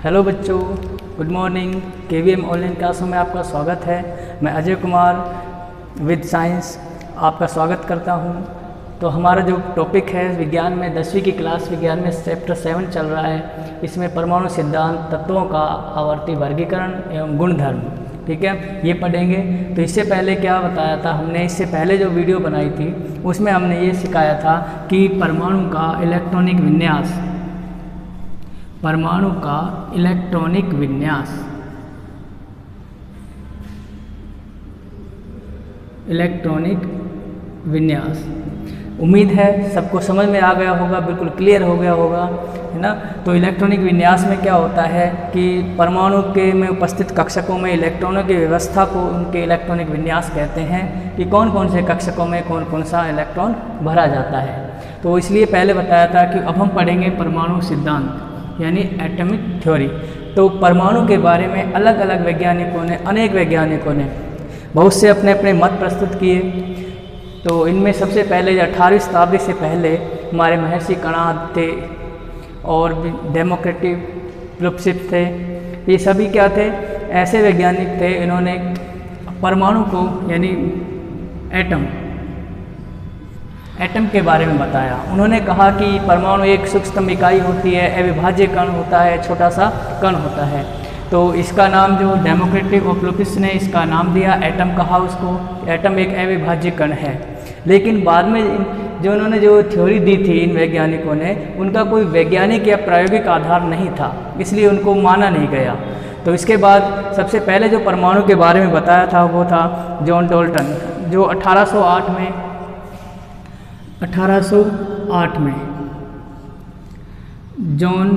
Hello बच्चों, good morning. KVM online क्लासों में आपका स्वागत है। मैं अजय कुमार विद साइंस आपका स्वागत करता हूं। तो हमारा जो टॉपिक है विज्ञान में 10वीं की क्लास विज्ञान में चैप्टर 7 चल रहा है। इसमें परमाणु सिद्धांत, तत्वों का आवर्ती वर्गीकरण एवं गुणधर्म, ठीक है, ये पढ़ेंगे। तो इससे पहले क्या बताया था हमने, इससे पहले जो वीडियो बनाई थी उसमें हमने ये सिखाया था कि परमाणु का इलेक्ट्रॉनिक विन्यास, परमाणु का इलेक्ट्रॉनिक विन्यास, इलेक्ट्रॉनिक विन्यास। उम्मीद है सबको समझ में आ गया होगा, बिल्कुल क्लियर हो गया होगा, है ना। तो इलेक्ट्रॉनिक विन्यास में क्या होता है कि परमाणु के में उपस्थित कक्षकों में इलेक्ट्रॉनों की व्यवस्था को उनके इलेक्ट्रॉनिक विन्यास कहते हैं कि कौन कौन से कक्षकों में कौन कौन सा इलेक्ट्रॉन भरा जाता है। तो इसलिए पहले बताया था कि अब हम पढ़ेंगे परमाणु सिद्धांत यानी एटॉमिक थ्योरी। तो परमाणु के बारे में अलग अलग वैज्ञानिकों ने, अनेक वैज्ञानिकों ने बहुत से अपने अपने मत प्रस्तुत किए। तो इनमें सबसे पहले 18वीं शताब्दी से पहले हमारे महर्षि कणाद थे और डेमोक्रेटिक प्लुप्सिफ थे। ये सभी क्या थे, ऐसे वैज्ञानिक थे, इन्होंने परमाणु को यानी एटम के बारे में बताया। उन्होंने कहा कि परमाणु एक सूक्ष्म इकाई होती है, अविभाज्य कण होता है, छोटा सा कण होता है। तो इसका नाम जो डेमोक्रेटिक और प्लुपिस ने इसका नाम दिया, एटम कहा उसको। एटम एक अविभाज्य कण है। लेकिन बाद में जो उन्होंने जो थ्योरी दी थी इन वैज्ञानिकों ने, उनका कोई वैज्ञानिक या प्रायोगिक आधार नहीं था, इसलिए उनको माना नहीं गया। तो इसके बाद सबसे पहले जो परमाणु के बारे में बताया था वो था जॉन डाल्टन, जो 1808 में जॉन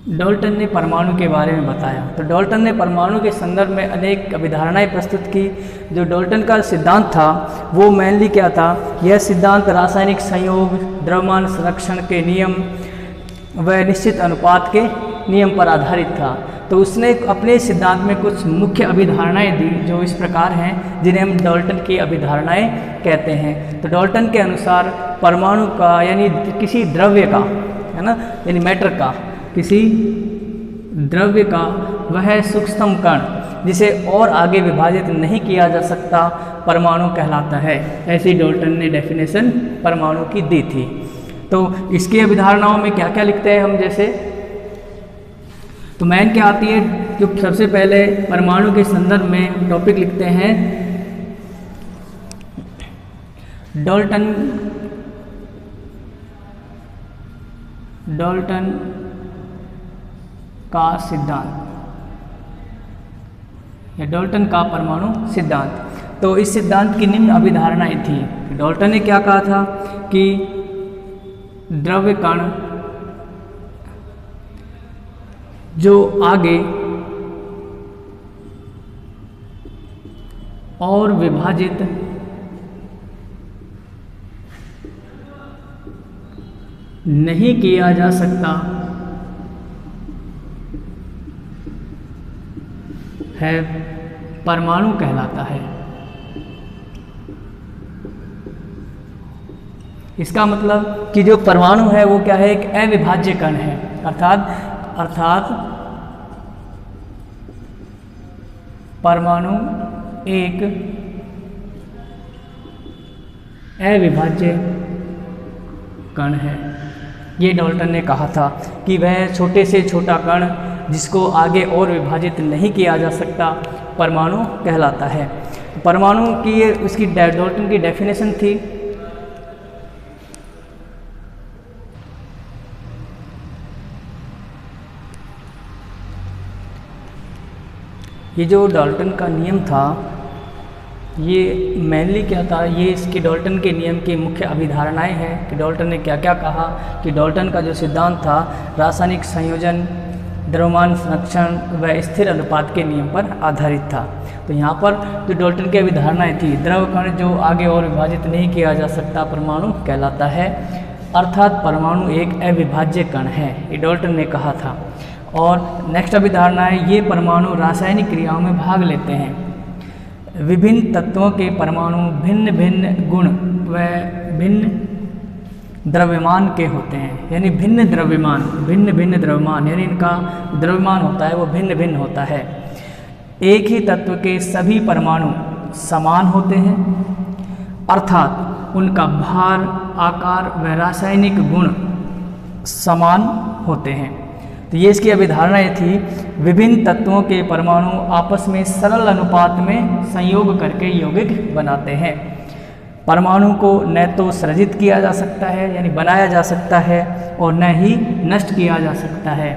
डाल्टन ने परमाणु के बारे में बताया। तो डाल्टन ने परमाणु के संदर्भ में अनेक अभिधारणाएं प्रस्तुत की। जो डाल्टन का सिद्धांत था वो मेनली क्या था, यह सिद्धांत रासायनिक संयोग, द्रव्यमान संरक्षण के नियम व निश्चित अनुपात के नियम पर आधारित था। तो उसने अपने सिद्धांत में कुछ मुख्य अभिधारणाएं दी जो इस प्रकार हैं, जिन्हें हम डाल्टन की अभिधारणाएं कहते हैं। तो डाल्टन के अनुसार परमाणु का यानी किसी द्रव्य का, है ना, यानी मैटर का, किसी द्रव्य का वह सूक्ष्म कण जिसे और आगे विभाजित नहीं किया जा सकता परमाणु कहलाता है। ऐसी डाल्टन ने डेफिनेशन परमाणु की दी थी। तो इसकी अभिधारणाओं में क्या क्या लिखते हैं हम, जैसे तो मैन क्या आती है, जो सबसे पहले परमाणु के संदर्भ में टॉपिक लिखते हैं डाल्टन का सिद्धांत या डाल्टन का परमाणु सिद्धांत। तो इस सिद्धांत की निम्न अभिधारणाएं थी। डाल्टन ने क्या कहा था कि द्रव्य कण जो आगे और विभाजित नहीं किया जा सकता है परमाणु कहलाता है। इसका मतलब कि जो परमाणु है वो क्या है, एक अविभाज्य कण है, अर्थात परमाणु एक अविभाज्य कण है। ये डाल्टन ने कहा था कि वह छोटे से छोटा कण जिसको आगे और विभाजित नहीं किया जा सकता परमाणु कहलाता है। परमाणु की ये उसकी डाल्टन की डेफिनेशन थी। ये जो डाल्टन का नियम था ये मेनली क्या था, ये इसके डाल्टन के नियम की मुख्य अभिधारणाएं हैं कि डाल्टन ने क्या क्या कहा। कि डाल्टन का जो सिद्धांत था रासायनिक संयोजन, द्रव्यमान संरक्षण व स्थिर अनुपात के नियम पर आधारित था। तो यहाँ पर जो डाल्टन की अभिधारणाएं थी, द्रव कण जो आगे और विभाजित नहीं किया जा सकता परमाणु कहलाता है, अर्थात परमाणु एक अविभाज्य कण है, ये डाल्टन ने कहा था। और नेक्स्ट अभिधारणा है, ये परमाणु रासायनिक क्रियाओं में भाग लेते हैं। विभिन्न तत्वों के परमाणु भिन्न भिन्न गुण व भिन्न द्रव्यमान के होते हैं, यानी भिन्न भिन्न द्रव्यमान, यानी इनका द्रव्यमान होता है वो भिन्न भिन्न होता है। एक ही तत्व के सभी परमाणु समान होते हैं, अर्थात उनका भार, आकार व रासायनिक गुण समान होते हैं। तो ये इसकी अभिधारणाएं थी। विभिन्न तत्वों के परमाणु आपस में सरल अनुपात में संयोग करके यौगिक बनाते हैं। परमाणु को न तो सृजित किया जा सकता है यानी बनाया जा सकता है और न ही नष्ट किया जा सकता है।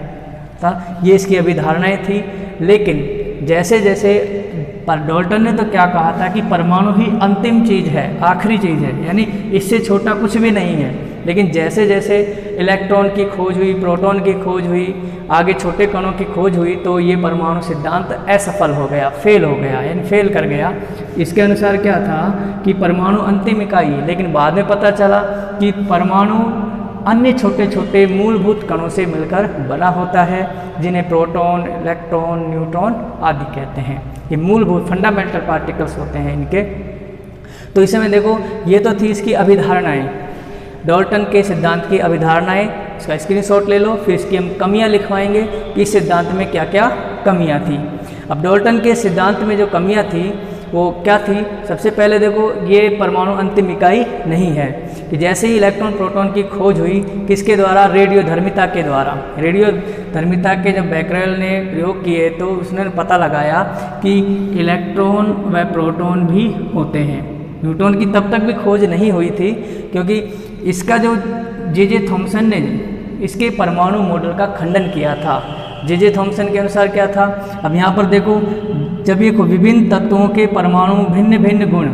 ये इसकी अभिधारणाएं थी। लेकिन जैसे जैसे पर डाल्टन ने तो क्या कहा था कि परमाणु ही अंतिम चीज़ है, आखिरी चीज़ है, यानी इससे छोटा कुछ भी नहीं है। लेकिन जैसे जैसे इलेक्ट्रॉन की खोज हुई, प्रोटॉन की खोज हुई, आगे छोटे कणों की खोज हुई, तो ये परमाणु सिद्धांत असफल हो गया, फेल हो गया, यानी फेल कर गया। इसके अनुसार क्या था कि परमाणु अंतिम इकाई, लेकिन बाद में पता चला कि परमाणु अन्य छोटे छोटे मूलभूत कणों से मिलकर बना होता है, जिन्हें प्रोटॉन, इलेक्ट्रॉन, न्यूट्रॉन आदि कहते हैं। ये मूलभूत फंडामेंटल पार्टिकल्स होते हैं इनके। तो इसमें देखो, ये तो थी इसकी अभिधारणाएं, डाल्टन के सिद्धांत की अभिधारणाएं। इसका स्क्रीनशॉट ले लो, फिर इसकी हम कमियां लिखवाएंगे कि इस सिद्धांत में क्या क्या कमियां थी। अब डाल्टन के सिद्धांत में जो कमियां थी वो क्या थी? सबसे पहले देखो, ये परमाणु अंतिम इकाई नहीं है कि जैसे ही इलेक्ट्रॉन प्रोटॉन की खोज हुई, किसके द्वारा? रेडियोधर्मिता के द्वारा। रेडियोधर्मिता के जब बैकरेल ने प्रयोग किए तो उसने पता लगाया कि इलेक्ट्रॉन व प्रोटॉन भी होते हैं। न्यूट्रॉन की तब तक भी खोज नहीं हुई थी, क्योंकि इसका जो जे थॉमसन ने इसके परमाणु मॉडल का खंडन किया था। जे थॉमसन के अनुसार क्या था? अब यहाँ पर देखो, जब ये विभिन्न तत्वों के परमाणु भिन्न भिन्न गुण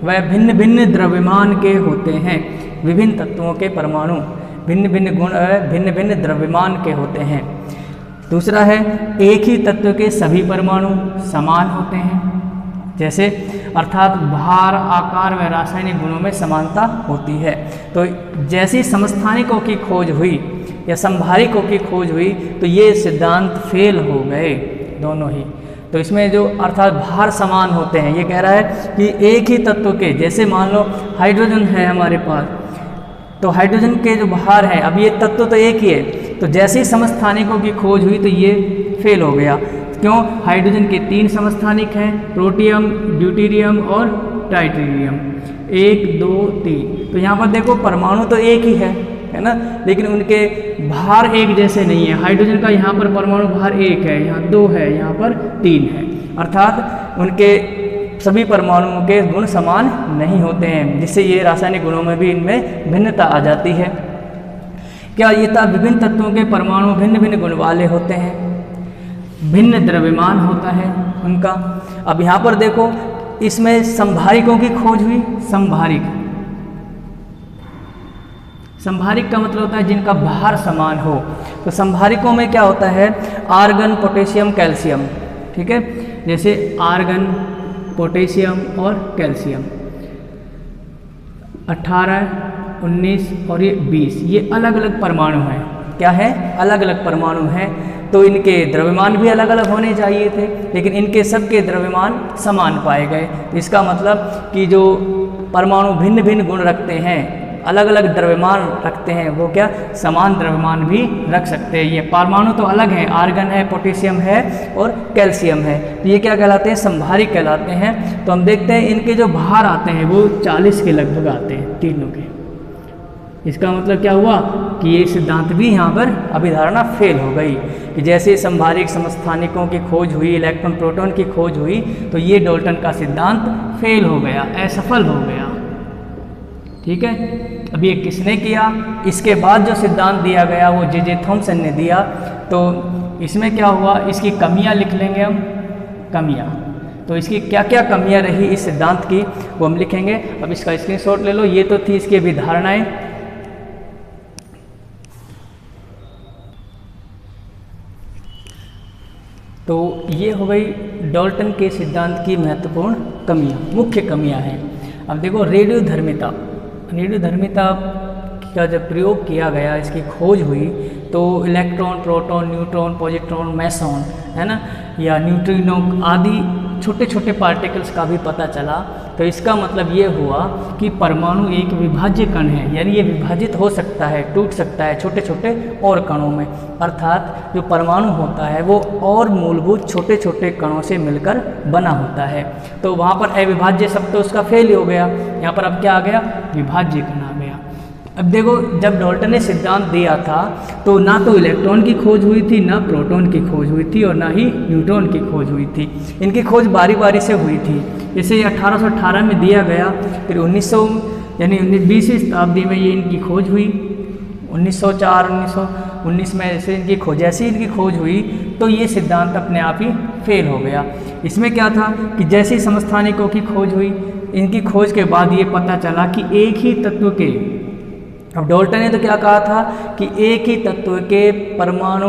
व भिन्न भिन्न द्रव्यमान के होते हैं। विभिन्न तत्वों के परमाणु भिन्न भिन्न गुण व भिन्न भिन्न द्रव्यमान के होते हैं। दूसरा है, एक ही तत्व के सभी परमाणु समान होते हैं, जैसे अर्थात भार, आकार व रासायनिक गुणों में समानता होती है। तो जैसी समस्थानिकों की खोज हुई या संभारिकों की खोज हुई तो ये सिद्धांत फेल हो गए दोनों ही। तो इसमें जो अर्थात भार समान होते हैं, ये कह रहा है कि एक ही तत्व के, जैसे मान लो हाइड्रोजन है हमारे पास, तो हाइड्रोजन के जो भार है, अब ये तत्व तो एक ही है, तो जैसे ही समस्थानिकों की खोज हुई तो ये फेल हो गया। क्यों? हाइड्रोजन के 3 समस्थानिक हैं, प्रोटियम, ड्यूटेरियम और ट्राइटेरियम, 1, 2, 3। तो यहाँ पर देखो, परमाणु तो एक ही है ना, लेकिन उनके भार एक जैसे नहीं है। हाइड्रोजन का यहाँ पर परमाणु भार 1 है, यहाँ 2 है, यहाँ पर 3 है, अर्थात उनके सभी परमाणुओं के गुण समान नहीं होते हैं, जिससे ये रासायनिक गुणों में भी इनमें भिन्नता आ जाती है। क्या ये था? विभिन्न तत्वों के परमाणु भिन्न भिन्न गुण वाले होते हैं, भिन्न द्रव्यमान होता है उनका। अब यहाँ पर देखो, इसमें संभारिकों की खोज हुई। संभारिक का मतलब होता है जिनका भार समान हो। तो संभारिकों में क्या होता है? आर्गन, पोटेशियम, कैल्शियम, ठीक है, जैसे आर्गन, पोटेशियम और कैल्शियम। 18, 19 और ये 20, ये अलग अलग परमाणु हैं। क्या है? अलग अलग परमाणु हैं। तो इनके द्रव्यमान भी अलग अलग होने चाहिए थे, लेकिन इनके सबके द्रव्यमान समान पाए गए। तो इसका मतलब कि जो परमाणु भिन्न भिन्न गुण रखते हैं, अलग अलग द्रव्यमान रखते हैं, वो क्या समान द्रव्यमान भी रख सकते हैं। ये परमाणु तो अलग हैं, आर्गन है, पोटेशियम है और कैल्शियम है, तो ये क्या कहलाते हैं? संभारिक कहलाते हैं। तो हम देखते हैं इनके जो भार आते हैं वो 40 के लगभग आते हैं तीनों के। इसका मतलब क्या हुआ कि ये सिद्धांत भी यहाँ पर अभिधारणा फेल हो गई कि जैसे संभारिक समस्थानिकों की खोज हुई, इलेक्ट्रॉन प्रोटॉन की खोज हुई, तो ये डाल्टन का सिद्धांत फेल हो गया, असफल हो गया। ठीक है, अब ये किसने किया? इसके बाद जो सिद्धांत दिया गया वो जे थॉमसन ने दिया। तो इसमें क्या हुआ, इसकी कमियां लिख लेंगे हम, कमियां। तो इसकी क्या क्या कमियां रही इस सिद्धांत की वो हम लिखेंगे। अब इसका स्क्रीनशॉट ले लो। ये तो थी इसकी अभिधारणाएं। तो ये हो गई डाल्टन के सिद्धांत की महत्वपूर्ण कमियां, मुख्य कमियां हैं। अब देखो रेडियोधर्मिता का जब प्रयोग किया गया, इसकी खोज हुई, तो electron, proton, neutron, positron, Mason, है ना, या न्यूट्रिनो आदि छोटे छोटे पार्टिकल्स का भी पता चला। तो इसका मतलब ये हुआ कि परमाणु एक विभाज्य कण है, यानी ये विभाजित हो सकता है, टूट सकता है छोटे छोटे और कणों में। अर्थात जो परमाणु होता है वो और मूलभूत छोटे छोटे कणों से मिलकर बना होता है। तो वहाँ पर अविभाज्य शब्द तो उसका फेल ही हो गया, यहाँ पर अब क्या आ गया, विभाज्य कण आ गया। अब देखो, जब डाल्टन ने सिद्धांत दिया था तो ना तो इलेक्ट्रॉन की खोज हुई थी, ना प्रोटॉन की खोज हुई थी और ना ही न्यूट्रॉन की खोज हुई थी। इनकी खोज बारी बारी से हुई थी। जैसे 1818 में दिया गया, फिर 1900 यानी 20वीं शताब्दी में ये इनकी खोज हुई, 1904 1919 में जैसे इनकी खोज हुई तो ये सिद्धांत अपने आप ही फेल हो गया। इसमें क्या था कि जैसे ही समस्थानिकों की खोज हुई, इनकी खोज के बाद ये पता चला कि एक ही तत्व के, अब डाल्टन ने तो क्या कहा था कि एक ही तत्व के परमाणु,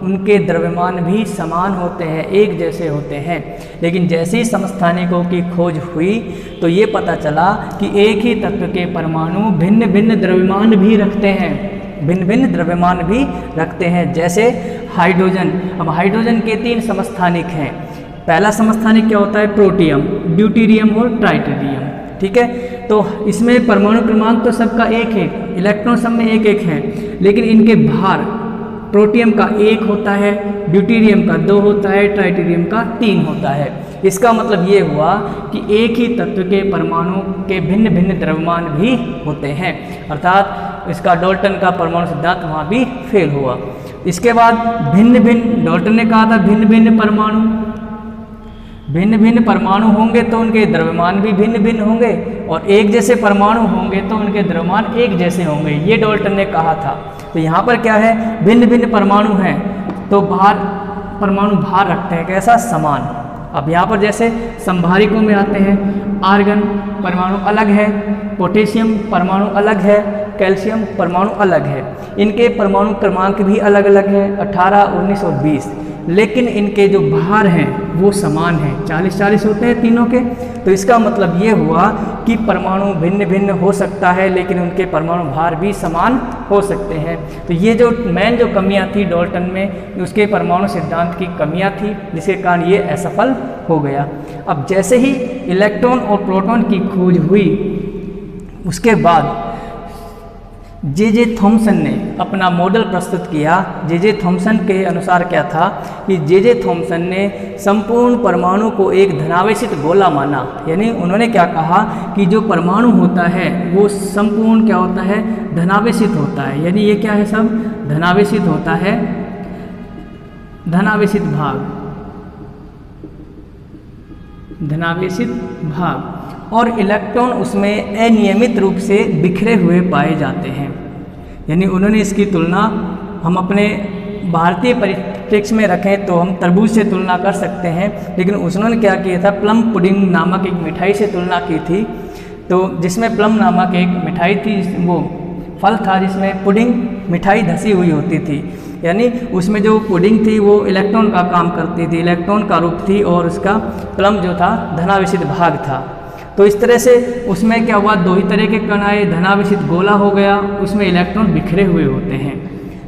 उनके द्रव्यमान भी समान होते हैं, एक जैसे होते हैं। लेकिन जैसे ही समस्थानिकों की खोज हुई तो ये पता चला कि एक ही तत्व के परमाणु भिन्न भिन्न द्रव्यमान भी रखते हैं, भिन्न भिन्न द्रव्यमान भी रखते हैं। जैसे हाइड्रोजन, अब हाइड्रोजन के 3 समस्थानिक हैं। पहला समस्थानिक क्या होता है, प्रोटियम, ड्यूटेरियम और ट्राइटेरियम, ठीक है। तो इसमें परमाणु क्रमांक तो सबका एक है, इलेक्ट्रॉन सब में एक एक है, लेकिन इनके भार प्रोटियम का 1 होता है, ड्यूटेरियम का 2 होता है, ट्राइटेरियम का 3 होता है। इसका मतलब ये हुआ कि एक ही तत्व के परमाणु के भिन्न भिन्न द्रव्यमान भी होते हैं, अर्थात इसका डाल्टन का परमाणु सिद्धांत वहाँ भी फेल हुआ। इसके बाद भिन्न भिन्न, डाल्टन ने कहा था भिन्न भिन्न परमाणु होंगे तो उनके द्रव्यमान भी भिन्न भिन्न होंगे, और एक जैसे परमाणु होंगे तो उनके द्रव्यमान एक जैसे होंगे, ये डाल्टन ने कहा था। तो यहाँ पर क्या है, भिन्न भिन्न परमाणु हैं तो परमाणु भार रखते हैं कैसा, समान। अब यहाँ पर जैसे संभारिकों में आते हैं, आर्गन परमाणु अलग है, पोटेशियम परमाणु अलग है, कैल्शियम परमाणु अलग है। इनके परमाणु क्रमांक भी अलग अलग है, 18, 19 और 20, लेकिन इनके जो भार हैं वो समान हैं, 40-40 होते हैं तीनों के। तो इसका मतलब ये हुआ कि परमाणु भिन्न भिन्न हो सकता है लेकिन उनके परमाणु भार भी समान हो सकते हैं। तो ये जो मेन जो कमियां थी डाल्टन में, उसके परमाणु सिद्धांत की कमियां थी, जिसके कारण ये असफल हो गया। अब जैसे ही इलेक्ट्रॉन और प्रोटॉन की खोज हुई, उसके बाद जे थॉमसन ने अपना मॉडल प्रस्तुत किया। जे थॉमसन के अनुसार क्या था कि जे थॉमसन ने संपूर्ण परमाणु को एक धनावेशित गोला माना, यानी उन्होंने क्या कहा कि जो परमाणु होता है वो संपूर्ण क्या होता है, धनावेशित होता है। यानी ये क्या है, सब धनावेशित होता है, धनावेशित भाग, और इलेक्ट्रॉन उसमें अनियमित रूप से बिखरे हुए पाए जाते हैं। यानी उन्होंने इसकी तुलना हम अपने भारतीय परिप्रेक्ष्य में रखें तो हम तरबूज से तुलना कर सकते हैं, लेकिन उन्होंने क्या किया था, प्लम पुडिंग नामक एक मिठाई से तुलना की थी। तो जिसमें प्लम नामक एक मिठाई थी, वो फल था जिसमें पुडिंग मिठाई धसी हुई होती थी, यानी उसमें जो पुडिंग थी वो इलेक्ट्रॉन का काम करती थी, इलेक्ट्रॉन का रूप थी, और उसका प्लम जो था धनावेशित भाग था। तो इस तरह से उसमें क्या हुआ, 2 ही तरह के कण आए, धनावेशित गोला हो गया, उसमें इलेक्ट्रॉन बिखरे हुए होते हैं।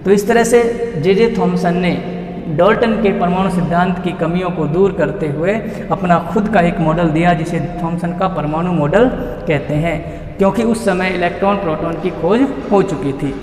तो इस तरह से जे थॉमसन ने डाल्टन के परमाणु सिद्धांत की कमियों को दूर करते हुए अपना खुद का एक मॉडल दिया, जिसे थॉमसन का परमाणु मॉडल कहते हैं, क्योंकि उस समय इलेक्ट्रॉन प्रोटॉन की खोज हो चुकी थी।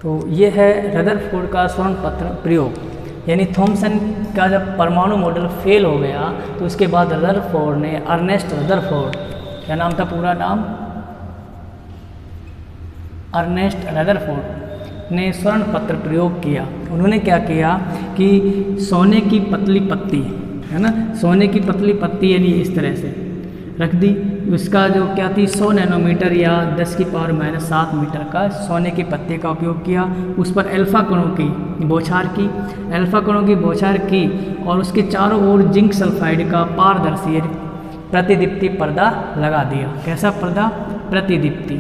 तो ये है रदरफोर्ड का स्वर्ण पत्र प्रयोग। यानी थॉमसन का जब परमाणु मॉडल फेल हो गया तो उसके बाद रदरफोर्ड ने, अर्नेस्ट रदरफोर्ड, क्या नाम था पूरा नाम, अर्नेस्ट रदरफोर्ड ने स्वर्ण पत्र प्रयोग किया। उन्होंने क्या किया कि सोने की पतली पत्ती है ना, सोने की पतली पत्ती यानी इस तरह से रख दी, उसका जो क्या थी 100 नैनोमीटर या 10⁻⁷ मीटर का सोने की पत्ती का उपयोग किया। उस पर अल्फा कणों की बौछार की, अल्फा कणों की बौछार की और उसके चारों ओर जिंक सल्फाइड का पारदर्शी प्रतिदीप्ति पर्दा लगा दिया। कैसा पर्दा? प्रतिदीप्ति,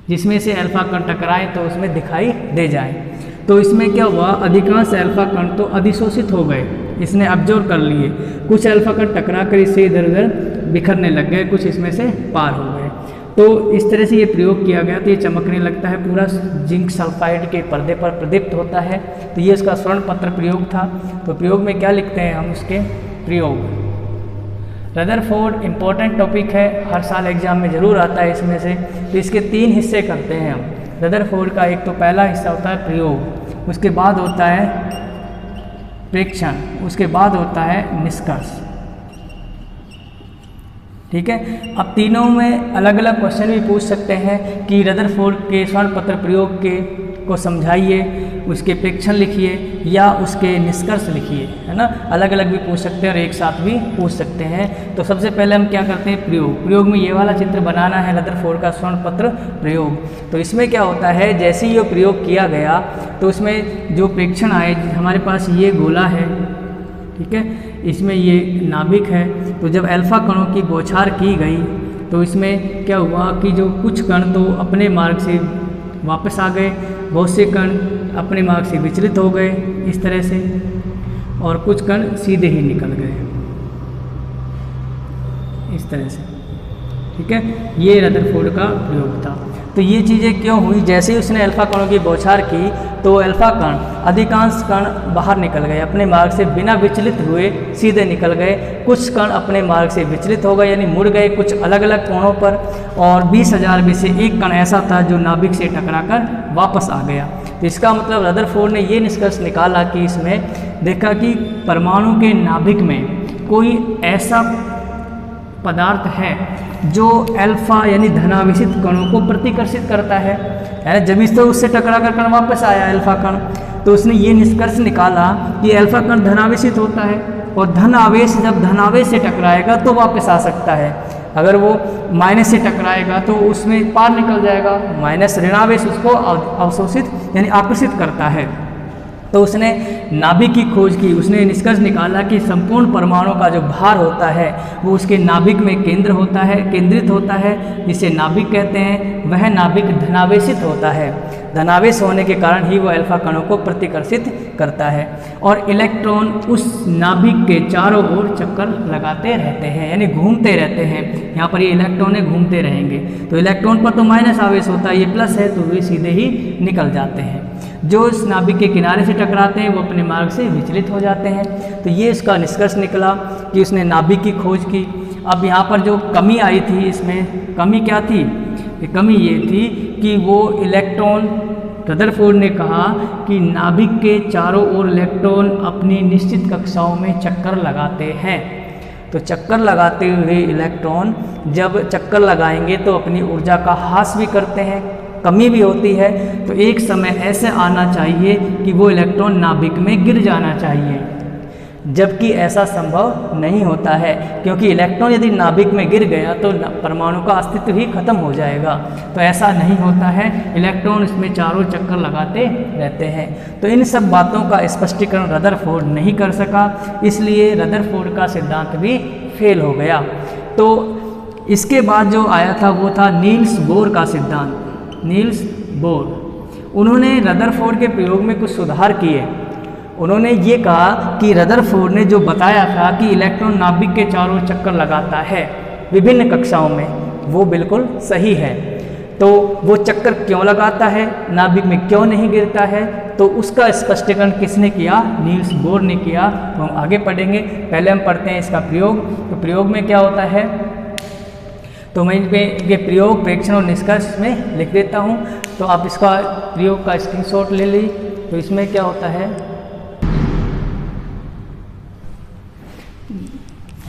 जिसमें से अल्फा कण टकराए तो उसमें दिखाई दे जाए। तो इसमें क्या हुआ, अधिकांश अल्फा कण तो अधिशोषित हो गए, इसने ऑब्जर्व कर लिए। कुछ अल्फा कण टकरा कर इससे इधर उधर बिखरने लग गए, कुछ इसमें से पार हो गए। तो इस तरह से ये प्रयोग किया गया। तो ये चमकने लगता है, पूरा जिंक सल्फाइड के पर्दे पर प्रदीप्त होता है। तो ये इसका स्वर्ण पत्र प्रयोग था। तो प्रयोग में क्या लिखते हैं हम उसके प्रयोग। रदरफोर्ड इम्पोर्टेंट टॉपिक है, हर साल एग्जाम में ज़रूर आता है इसमें से। तो इसके 3 हिस्से करते हैं हम रदरफोर्ड का। एक तो पहला हिस्सा होता है प्रयोग, उसके बाद होता है प्रेक्षण, उसके बाद होता है निष्कर्ष। ठीक है। अब तीनों में अलग अलग क्वेश्चन भी पूछ सकते हैं कि रदरफोर्ड के स्वर्ण पत्र प्रयोग के को समझाइए, उसके प्रेक्षण लिखिए या उसके निष्कर्ष लिखिए, है ना। अलग अलग भी पूछ सकते हैं और एक साथ भी पूछ सकते हैं। तो सबसे पहले हम क्या करते हैं, प्रयोग। प्रयोग में ये वाला चित्र बनाना है रदरफोर्ड का स्वर्ण पत्र प्रयोग। तो इसमें क्या होता है, जैसे ही ये प्रयोग किया गया तो उसमें जो प्रेक्षण आए, हमारे पास ये गोला है, ठीक है, इसमें ये नाभिक है। तो जब अल्फा कणों की बौछार की गई तो इसमें क्या हुआ कि जो कुछ कण तो अपने मार्ग से वापस आ गए, बहुत से कण अपने मार्ग से विचलित हो गए इस तरह से, और कुछ कण सीधे ही निकल गए इस तरह से। ठीक है, ये रदरफोर्ड का प्रयोग था। तो ये चीज़ें क्यों हुई, जैसे ही उसने अल्फा कणों की बौछार की तो अल्फा कण, अधिकांश कण बाहर निकल गए, अपने मार्ग से बिना विचलित हुए सीधे निकल गए। कुछ कण अपने मार्ग से विचलित हो गए यानी मुड़ गए कुछ अलग अलग कोणों पर, और 20,000 में से एक कण ऐसा था जो नाभिक से टकराकर वापस आ गया। तो इसका मतलब रदरफोर्ड ने ये निष्कर्ष निकाला कि इसमें देखा कि परमाणु के नाभिक में कोई ऐसा पदार्थ है जो अल्फा यानी धनावेशित कणों को प्रतिकर्षित करता है। जब इस तो उससे टकरा कर कण वापस आया अल्फा कण, तो उसने ये निष्कर्ष निकाला कि अल्फा कण धनावेशित होता है, और धन आवेश जब धनावेश से टकराएगा तो वापस आ सकता है। अगर वो माइनस से टकराएगा तो उसमें पार निकल जाएगा, माइनस ऋणावेश उसको अवशोषित यानी आकर्षित करता है। तो उसने नाभिक की खोज की, उसने निष्कर्ष निकाला कि संपूर्ण परमाणु का जो भार होता है वो उसके नाभिक में केंद्रित होता है, जिसे नाभिक कहते हैं। वह नाभिक धनावेशित होता है, धनावेश होने के कारण ही वह अल्फा कणों को प्रतिकर्षित करता है, और इलेक्ट्रॉन उस नाभिक के चारों ओर चक्कर लगाते रहते हैं यानी घूमते रहते हैं। यहाँ पर ये इलेक्ट्रॉन घूमते रहेंगे, तो इलेक्ट्रॉन पर तो माइनस आवेश होता है, ये प्लस है, तो वे सीधे ही निकल जाते हैं। जो इस नाभिक के किनारे से टकराते हैं वो अपने मार्ग से विचलित हो जाते हैं। तो ये इसका निष्कर्ष निकला कि उसने नाभिक की खोज की। अब यहाँ पर जो कमी आई थी, इसमें कमी क्या थी, कमी ये थी कि वो इलेक्ट्रॉन, रदरफोर्ड ने कहा कि नाभिक के चारों ओर इलेक्ट्रॉन अपनी निश्चित कक्षाओं में चक्कर लगाते हैं। तो चक्कर लगाते हुए इलेक्ट्रॉन जब चक्कर लगाएंगे तो अपनी ऊर्जा का ह्रास भी करते हैं, कमी भी होती है। तो एक समय ऐसे आना चाहिए कि वो इलेक्ट्रॉन नाभिक में गिर जाना चाहिए, जबकि ऐसा संभव नहीं होता है, क्योंकि इलेक्ट्रॉन यदि नाभिक में गिर गया तो परमाणु का अस्तित्व ही खत्म हो जाएगा। तो ऐसा नहीं होता है, इलेक्ट्रॉन इसमें चारों चक्कर लगाते रहते हैं। तो इन सब बातों का स्पष्टीकरण रदरफोर्ड नहीं कर सका, इसलिए रदरफोर्ड का सिद्धांत भी फेल हो गया। तो इसके बाद जो आया था वो था नील्स बोर का सिद्धांत। नील्स बोर, उन्होंने रदरफोर्ड के प्रयोग में कुछ सुधार किए। उन्होंने ये कहा कि रदरफोर्ड ने जो बताया था कि इलेक्ट्रॉन नाभिक के चारों चक्कर लगाता है विभिन्न कक्षाओं में, वो बिल्कुल सही है। तो वो चक्कर क्यों लगाता है, नाभिक में क्यों नहीं गिरता है, तो उसका स्पष्टीकरण किसने किया, नील्स बोर ने किया। तो हम आगे पढ़ेंगे, पहले हम पढ़ते हैं इसका प्रयोग। तो प्रयोग में क्या होता है, तो मैं इनके प्रयोग, प्रेक्षण और निष्कर्ष में लिख देता हूँ। तो आप इसका प्रयोग का स्क्रीनशॉट ले ली। तो इसमें क्या होता है,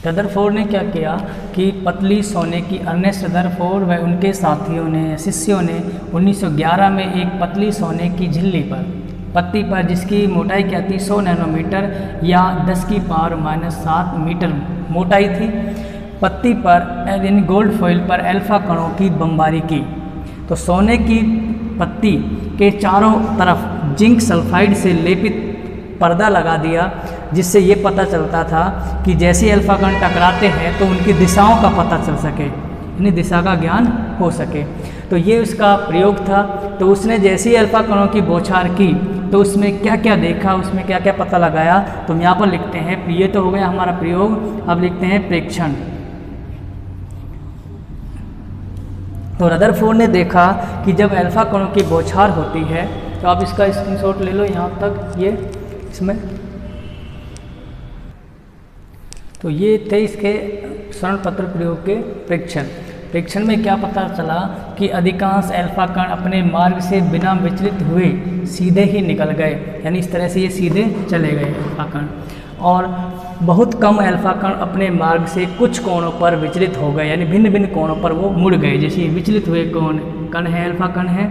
रदरफोर्ड ने क्या किया कि पतली सोने की, अर्नेस्ट रदरफोर्ड व उनके साथियों ने, शिष्यों ने 1911 में एक पतली सोने की झिल्ली पर, पत्ती पर, जिसकी मोटाई क्या थी 100 नैनोमीटर या 10⁻⁷ मीटर मोटाई थी, पत्ती पर यानी गोल्ड फॉइल पर अल्फा कणों की बमबारी की। तो सोने की पत्ती के चारों तरफ जिंक सल्फाइड से लेपित पर्दा लगा दिया, जिससे ये पता चलता था कि जैसे अल्फा कण टकराते हैं तो उनकी दिशाओं का पता चल सके, यानी दिशा का ज्ञान हो सके। तो ये उसका प्रयोग था। तो उसने जैसे ही अल्फा कणों की बौछार की तो उसमें क्या क्या देखा, उसमें क्या क्या पता लगाया, तो हम यहाँ पर लिखते हैं, ये तो हो गया हमारा प्रयोग। अब लिखते हैं प्रेक्षण। तो रदरफोर्ड ने देखा कि जब अल्फा कणों की बौछार होती है, तो आप इसका स्क्रीनशॉट ले लो यहाँ तक, ये इसमें। तो ये थे इसके स्वर्ण पत्र प्रयोग के प्रेक्षण। प्रेक्षण में क्या पता चला कि अधिकांश अल्फा कण अपने मार्ग से बिना विचलित हुए सीधे ही निकल गए, यानी इस तरह से ये सीधे चले गए अल्फा कण। और बहुत कम अल्फा कण अपने मार्ग से कुछ कोणों पर विचलित हो गए, यानी भिन्न भिन्न कोणों पर वो मुड़ गए, जैसे विचलित हुए कण है, अल्फा कण है।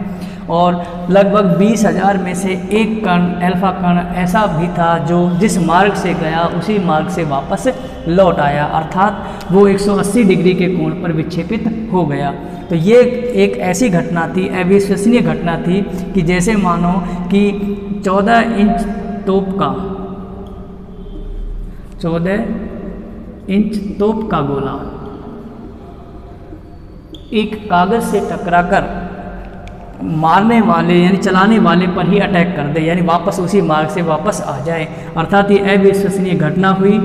और लगभग 20,000 में से एक कण, अल्फा कण ऐसा भी था जो जिस मार्ग से गया उसी मार्ग से वापस लौट आया, अर्थात वो 180 डिग्री के कोण पर विक्षेपित हो गया। तो ये एक ऐसी घटना थी, अविश्वसनीय घटना थी कि जैसे मानो कि 14 इंच तोप का 14 इंच तोप का गोला एक कागज से टकराकर मारने वाले यानी चलाने वाले पर ही अटैक कर दे, यानी वापस उसी मार्ग से वापस आ जाए, अर्थात ये अविश्वसनीय घटना हुई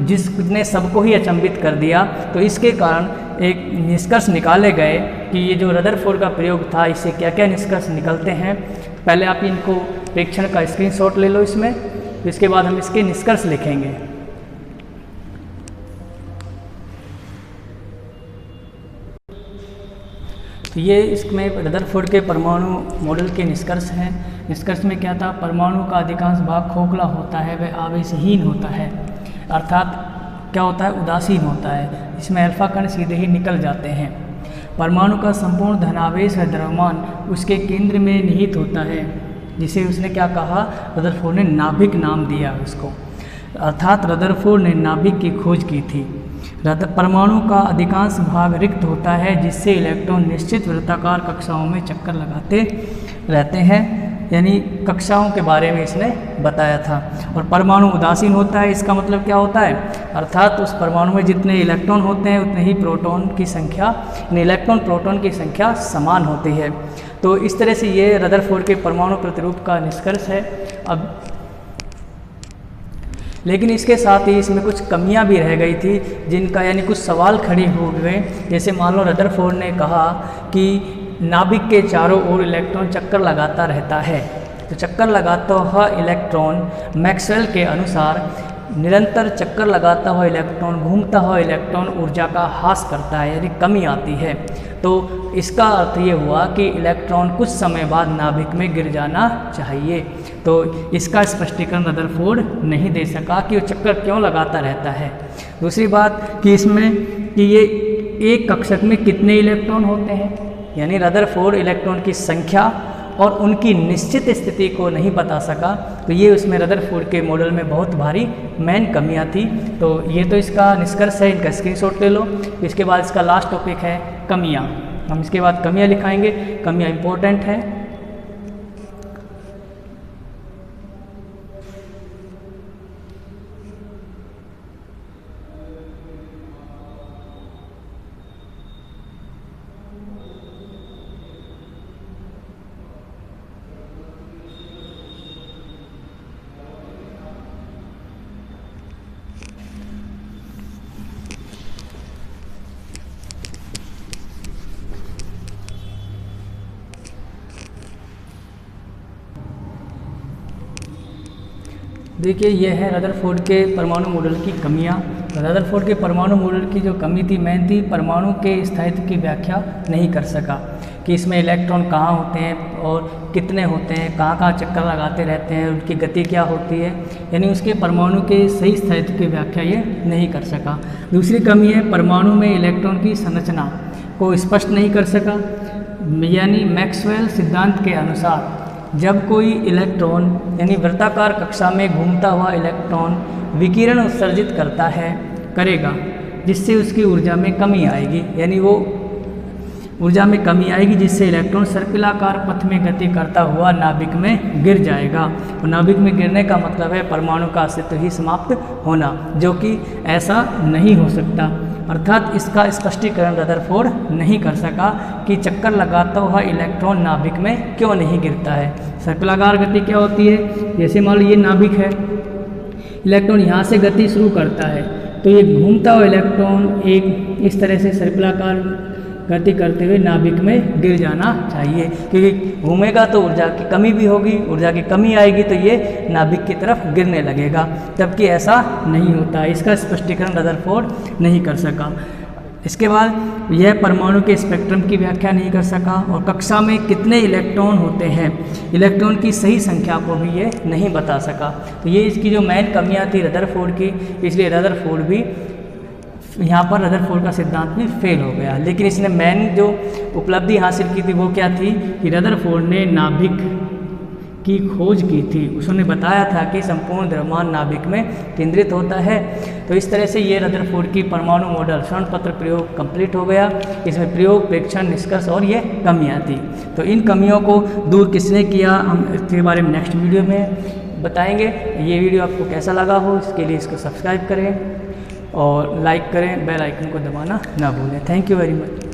जिसने सबको ही अचंभित कर दिया। तो इसके कारण एक निष्कर्ष निकाले गए कि ये जो रदरफोर्ड का प्रयोग था, इससे क्या क्या निष्कर्ष निकलते हैं। पहले आप इनको प्रेक्षण का स्क्रीनशॉट ले लो इसमें, तो इसके बाद हम इसके निष्कर्ष लिखेंगे। तो ये इसमें रदरफोर्ड के परमाणु मॉडल के निष्कर्ष हैं। निष्कर्ष में क्या था, परमाणु का अधिकांश भाग खोखला होता है, वह आवेशहीन होता है, अर्थात क्या होता है, उदासीन होता है, इसमें अल्फा कण सीधे ही निकल जाते हैं। परमाणु का संपूर्ण धनावेश व द्रव्यमान उसके केंद्र में निहित होता है, जिसे उसने क्या कहा, रदरफोर्ड ने नाभिक नाम दिया उसको, अर्थात रदरफोर्ड ने नाभिक की खोज की थी। परमाणु का अधिकांश भाग रिक्त होता है, जिससे इलेक्ट्रॉन निश्चित वृत्ताकार कक्षाओं में चक्कर लगाते रहते हैं, यानी कक्षाओं के बारे में इसने बताया था। और परमाणु उदासीन होता है, इसका मतलब क्या होता है, अर्थात उस परमाणु में जितने इलेक्ट्रॉन होते हैं उतने ही प्रोटॉन की संख्या, इलेक्ट्रॉन प्रोटॉन की संख्या समान होती है। तो इस तरह से ये रदरफोर्ड के परमाणु प्रतिरूप का निष्कर्ष है। अब लेकिन इसके साथ ही इसमें कुछ कमियां भी रह गई थी, जिनका यानी कुछ सवाल खड़े हो गए। जैसे मान लो रदरफोर्ड ने कहा कि नाभिक के चारों ओर इलेक्ट्रॉन चक्कर लगाता रहता है, तो चक्कर लगाता हुआ इलेक्ट्रॉन मैक्सवेल के अनुसार निरंतर चक्कर लगाता हुआ इलेक्ट्रॉन, घूमता हुआ इलेक्ट्रॉन ऊर्जा का ह्रास करता है, यानी कमी आती है। तो इसका अर्थ ये हुआ कि इलेक्ट्रॉन कुछ समय बाद नाभिक में गिर जाना चाहिए। तो इसका स्पष्टीकरण रदरफोर्ड नहीं दे सका कि वो चक्कर क्यों लगाता रहता है। दूसरी बात कि इसमें कि ये एक कक्षक में कितने इलेक्ट्रॉन होते हैं, यानी रदरफोर्ड इलेक्ट्रॉन की संख्या और उनकी निश्चित स्थिति को नहीं बता सका। तो ये उसमें रदरफोर्ड के मॉडल में बहुत भारी मेन कमियां थी। तो ये तो इसका निष्कर्ष है, इनका स्क्रीनशॉट ले लो। इसके बाद इसका लास्ट टॉपिक है कमियां। हम इसके बाद कमियां लिखाएंगे, कमियां इंपॉर्टेंट है। देखिए, यह है रदरफोर्ड के परमाणु मॉडल की कमियां। तो रदरफोर्ड के परमाणु मॉडल की जो कमी थी मेन थी, परमाणु के स्थायित्व की व्याख्या नहीं कर सका कि इसमें इलेक्ट्रॉन कहाँ होते हैं और कितने होते हैं, कहाँ कहाँ चक्कर लगाते रहते हैं, उनकी गति क्या होती है, यानी उसके परमाणु के सही स्थायित्व की व्याख्या ये नहीं कर सका। दूसरी कमी है, परमाणु में इलेक्ट्रॉन की संरचना को स्पष्ट नहीं कर सका, यानी मैक्सवेल सिद्धांत के अनुसार जब कोई इलेक्ट्रॉन यानी वृत्ताकार कक्षा में घूमता हुआ इलेक्ट्रॉन विकिरण उत्सर्जित करेगा, जिससे उसकी ऊर्जा में कमी आएगी, यानी वो ऊर्जा में कमी आएगी जिससे इलेक्ट्रॉन सर्पिलाकार पथ में गति करता हुआ नाभिक में गिर जाएगा। और नाभिक में गिरने का मतलब है परमाणु का अस्तित्व ही समाप्त होना, जो कि ऐसा नहीं हो सकता। अर्थात इसका स्पष्टीकरण रदरफोर्ड नहीं कर सका कि चक्कर लगाता हुआ इलेक्ट्रॉन नाभिक में क्यों नहीं गिरता है। सर्पिलाकार गति क्या होती है, जैसे मान लो ये नाभिक है, इलेक्ट्रॉन यहाँ से गति शुरू करता है तो ये घूमता हुआ इलेक्ट्रॉन एक इस तरह से सर्पिलाकार गति करते हुए नाभिक में गिर जाना चाहिए, क्योंकि घूमेगा तो ऊर्जा की कमी भी होगी, ऊर्जा की कमी आएगी तो ये नाभिक की तरफ गिरने लगेगा, जबकि ऐसा नहीं होता। इसका स्पष्टीकरण रदरफोर्ड नहीं कर सका। इसके बाद यह परमाणु के स्पेक्ट्रम की व्याख्या नहीं कर सका और कक्षा में कितने इलेक्ट्रॉन होते हैं, इलेक्ट्रॉन की सही संख्या को भी ये नहीं बता सका। तो ये इसकी जो मेन कमियाँ थी रदरफोर्ड की, इसलिए रदरफोर्ड भी यहाँ पर रदरफोर्ड का सिद्धांत भी फेल हो गया। लेकिन इसने मेन जो उपलब्धि हासिल की थी वो क्या थी कि रदरफोर्ड ने नाभिक की खोज की थी। उसने बताया था कि संपूर्ण द्रव्यमान नाभिक में केंद्रित होता है। तो इस तरह से ये रदरफोर्ड की परमाणु मॉडल क्षण पत्र प्रयोग कंप्लीट हो गया। इसमें प्रयोग, प्रेक्षण, निष्कर्ष और ये कमियाँ थी। तो इन कमियों को दूर किसने किया, हम इसके बारे में नेक्स्ट वीडियो में बताएंगे। ये वीडियो आपको कैसा लगा हो इसके लिए इसको सब्सक्राइब करें और लाइक करें, बेल आइकन को दबाना ना भूलें। Thank you very much.